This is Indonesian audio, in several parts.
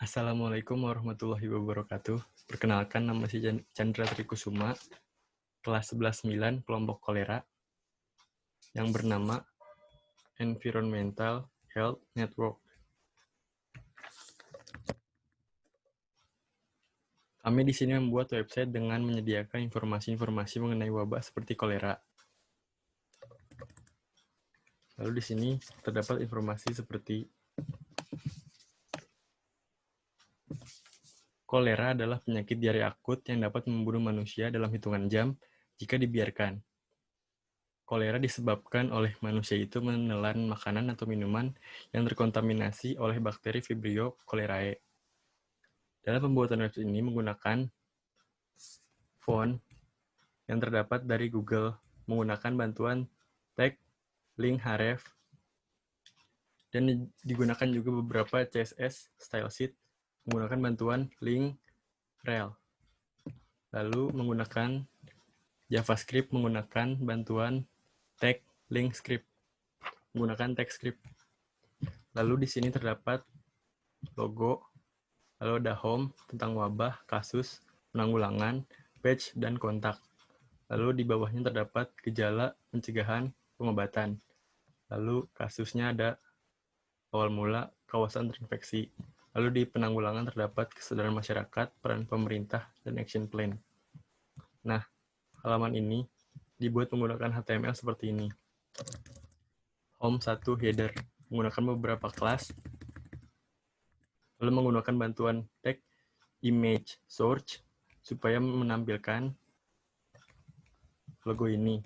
Assalamualaikum warahmatullahi wabarakatuh. Perkenalkan, nama saya Chandra Trikusuma, kelas 11-9, kelompok kolera, yang bernama Environmental Health Network. Kami di sini membuat website dengan menyediakan informasi-informasi mengenai wabah seperti kolera. Lalu di sini terdapat informasi seperti kolera adalah penyakit diare akut yang dapat membunuh manusia dalam hitungan jam jika dibiarkan. Kolera disebabkan oleh manusia itu menelan makanan atau minuman yang terkontaminasi oleh bakteri Vibrio cholerae. Dalam pembuatan website ini menggunakan font yang terdapat dari Google, menggunakan bantuan tag, link href, dan digunakan juga beberapa CSS style sheet menggunakan bantuan link rel. Lalu menggunakan JavaScript menggunakan bantuan tag link script, menggunakan tag script. Lalu di sini terdapat logo, lalu ada home tentang wabah, kasus, penanggulangan, page, dan kontak. Lalu di bawahnya terdapat gejala, pencegahan, pengobatan. Lalu kasusnya ada awal mula, kawasan terinfeksi. Lalu di penanggulangan terdapat kesadaran masyarakat, peran pemerintah, dan action plan. Nah, halaman ini dibuat menggunakan HTML seperti ini. Home 1 header menggunakan beberapa kelas, lalu menggunakan bantuan tag image search supaya menampilkan logo ini.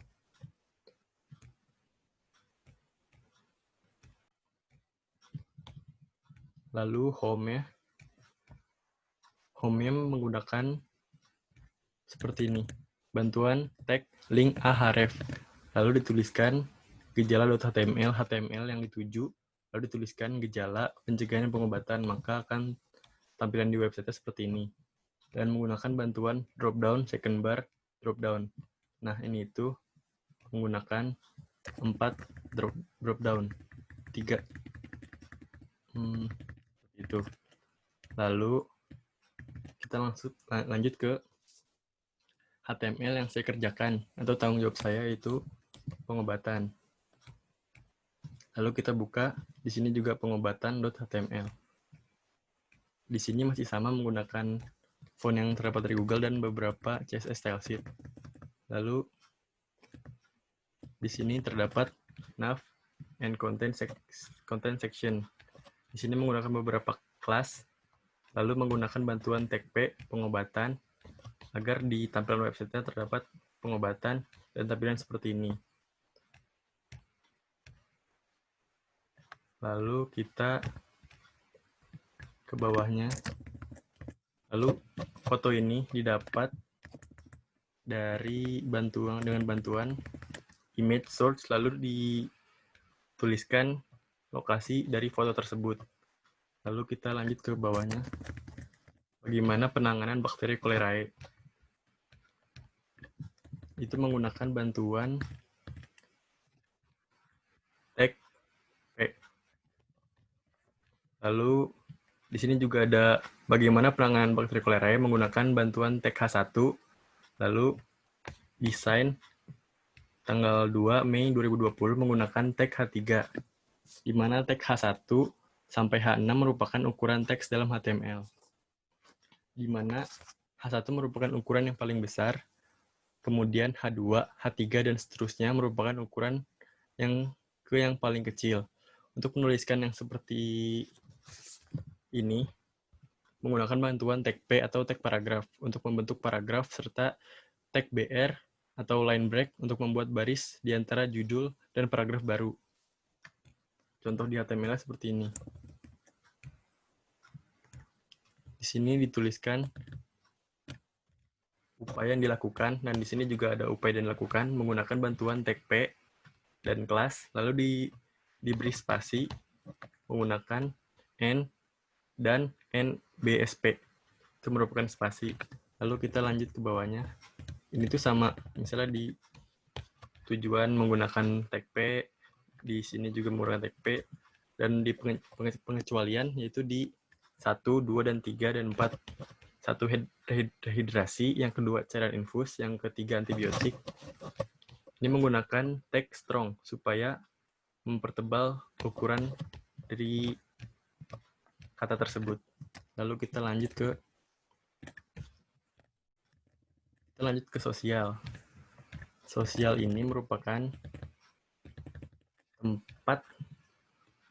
Lalu home-nya menggunakan seperti ini. Bantuan tag link href. Lalu dituliskan gejala.html, HTML yang dituju, lalu dituliskan gejala, pencegahan, dan pengobatan, maka akan tampilan di website seperti ini. Dan menggunakan bantuan drop-down, second bar, drop-down. Nah, ini itu menggunakan 4 drop-down. 3. Itu. Lalu, kita langsung lanjut ke HTML yang saya kerjakan, atau tanggung jawab saya itu pengobatan. Lalu kita buka, di sini juga pengobatan.html. Di sini masih sama menggunakan font yang terdapat dari Google dan beberapa CSS style sheet. Lalu di sini terdapat nav and content section. Di sini menggunakan beberapa kelas, lalu menggunakan bantuan tag p pengobatan agar di tampilan website-nya terdapat pengobatan dan tampilan seperti ini. Lalu kita ke bawahnya. Lalu foto ini didapat dengan bantuan image search, lalu dituliskan lokasi dari foto tersebut. Lalu kita lanjut ke bawahnya. Bagaimana penanganan bakteri cholerae? Itu menggunakan bantuan tag p. Lalu di sini juga ada bagaimana penanganan bakteri cholerae menggunakan bantuan tag H1. Lalu desain tanggal 2 Mei 2020 menggunakan tag H3, di mana tag H1 sampai H6 merupakan ukuran teks dalam HTML, di mana H1 merupakan ukuran yang paling besar, kemudian H2, H3, dan seterusnya merupakan ukuran yang paling kecil. Untuk menuliskan yang seperti ini, menggunakan bantuan tag P atau tag paragraf untuk membentuk paragraf, serta tag BR atau line break untuk membuat baris di antara judul dan paragraf baru. Contoh di HTML seperti ini. Di sini dituliskan upaya yang dilakukan, dan di sini juga ada upaya yang dilakukan menggunakan bantuan tag P dan kelas, lalu diberi spasi menggunakan N dan NBSP. Itu merupakan spasi. Lalu kita lanjut ke bawahnya. Ini tuh sama, misalnya di tujuan menggunakan tag P, di sini juga menggunakan tag P, dan di pengecualian yaitu di 1, 2, dan 3, dan 4. 1 rehidrasi, yang kedua cairan infus, yang ketiga antibiotik. Ini menggunakan tag strong supaya mempertebal ukuran dari kata tersebut. Lalu kita lanjut ke sosial. Sosial ini merupakan tempat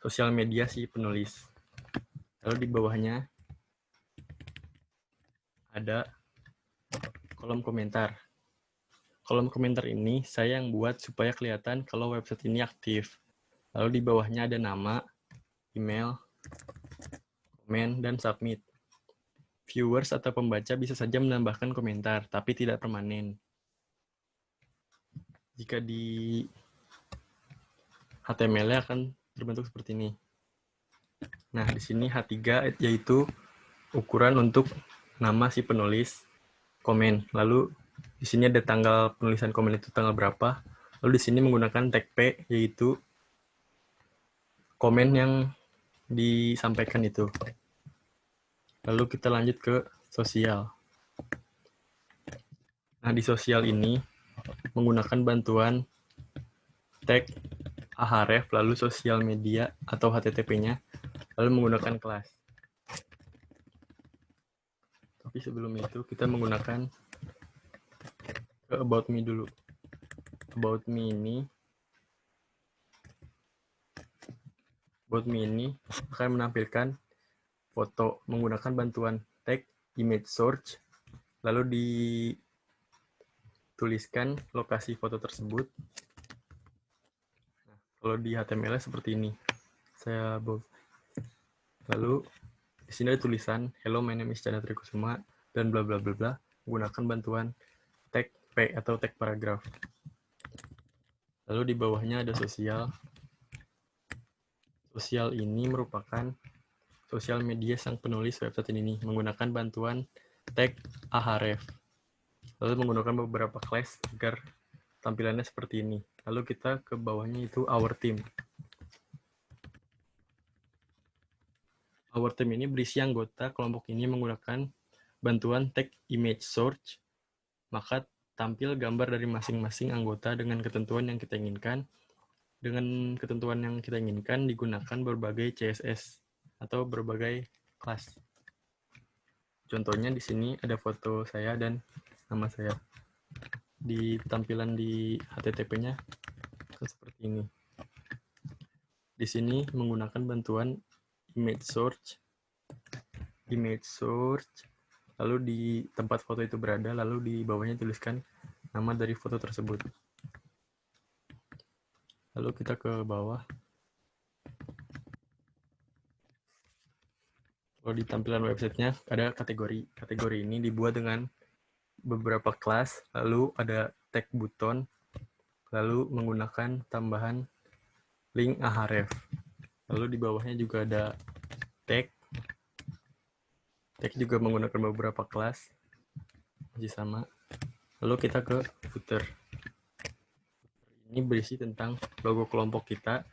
sosial media si penulis. Lalu di bawahnya ada kolom komentar. Kolom komentar ini saya yang buat supaya kelihatan kalau website ini aktif. Lalu di bawahnya ada nama, email, komen, dan submit. Viewers atau pembaca bisa saja menambahkan komentar, tapi tidak permanen. Jika di HTML-nya akan terbentuk seperti ini. Nah, di sini H3 yaitu ukuran untuk nama si penulis komen. Lalu di sini ada tanggal penulisan komen itu tanggal berapa. Lalu di sini menggunakan tag P yaitu komen yang disampaikan itu. Lalu kita lanjut ke sosial. Nah, di sosial ini menggunakan bantuan tag Ahref, lalu sosial media atau HTTP-nya, lalu menggunakan kelas. Tapi sebelum itu kita menggunakan ke About Me dulu. About Me ini akan menampilkan foto menggunakan bantuan tag image search, lalu dituliskan lokasi foto tersebut. Nah, kalau di HTML seperti ini. Saya bold. Lalu di sini ada tulisan hello my name is Chandra Trikusuma dan bla bla bla bla menggunakan bantuan tag P atau tag paragraf. Lalu di bawahnya ada sosial. Sosial ini merupakan sosial media sang penulis website ini menggunakan bantuan tag Ahref. Lalu menggunakan beberapa class agar tampilannya seperti ini. Lalu kita ke bawahnya itu our team. Our team ini berisi anggota kelompok ini menggunakan bantuan tag image search, maka tampil gambar dari masing-masing anggota dengan ketentuan yang kita inginkan. Dengan ketentuan yang kita inginkan digunakan berbagai CSS atau berbagai kelas. Contohnya di sini ada foto saya dan nama saya. Di tampilan di HTTP-nya seperti ini. Di sini menggunakan bantuan image search, lalu di tempat foto itu berada, lalu di bawahnya tuliskan nama dari foto tersebut. Lalu kita ke bawah. Kalau di tampilan websitenya ada kategori. Kategori ini dibuat dengan beberapa kelas, lalu ada tag button, lalu menggunakan tambahan link Ahref. Lalu di bawahnya juga ada tag. Tag juga menggunakan beberapa kelas, masih sama. Lalu kita ke footer. Ini berisi tentang logo kelompok kita,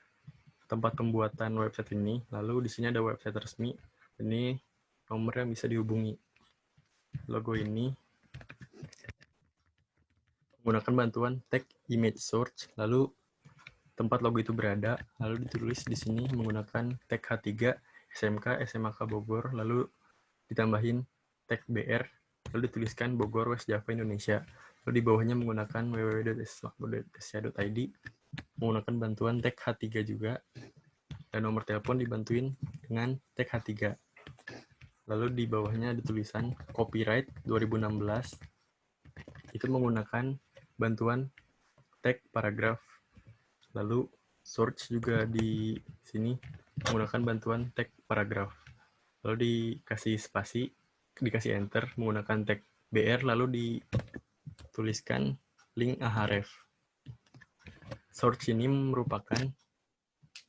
tempat pembuatan website ini. Lalu di sini ada website resmi. Ini nomor yang bisa dihubungi. Logo ini menggunakan bantuan tag image search, lalu tempat logo itu berada, lalu ditulis di sini menggunakan tag H3 SMK SMAK Bogor, lalu ditambahin tag BR, lalu dituliskan Bogor West Java Indonesia. Lalu di bawahnya menggunakan www.ismakbo.id, menggunakan bantuan tag H3 juga, dan nomor telepon dibantuin dengan tag H3. Lalu di bawahnya ada tulisan copyright 2016, itu menggunakan bantuan tag paragraf. Lalu search juga di sini menggunakan bantuan tag paragraf. Lalu dikasih spasi, dikasih enter menggunakan tag BR, lalu dituliskan link Ahref. Search ini merupakan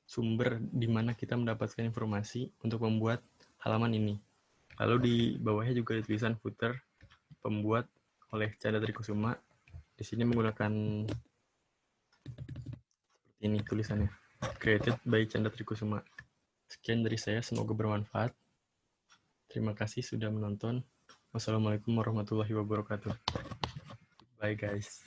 sumber di mana kita mendapatkan informasi untuk membuat halaman ini. Lalu di bawahnya juga ada tulisan footer pembuat oleh Chandra Trikusuma. Di sini menggunakan seperti ini tulisannya. Created by Chandra Trikusuma. Sekian dari saya, semoga bermanfaat. Terima kasih sudah menonton. Wassalamualaikum warahmatullahi wabarakatuh. Bye guys.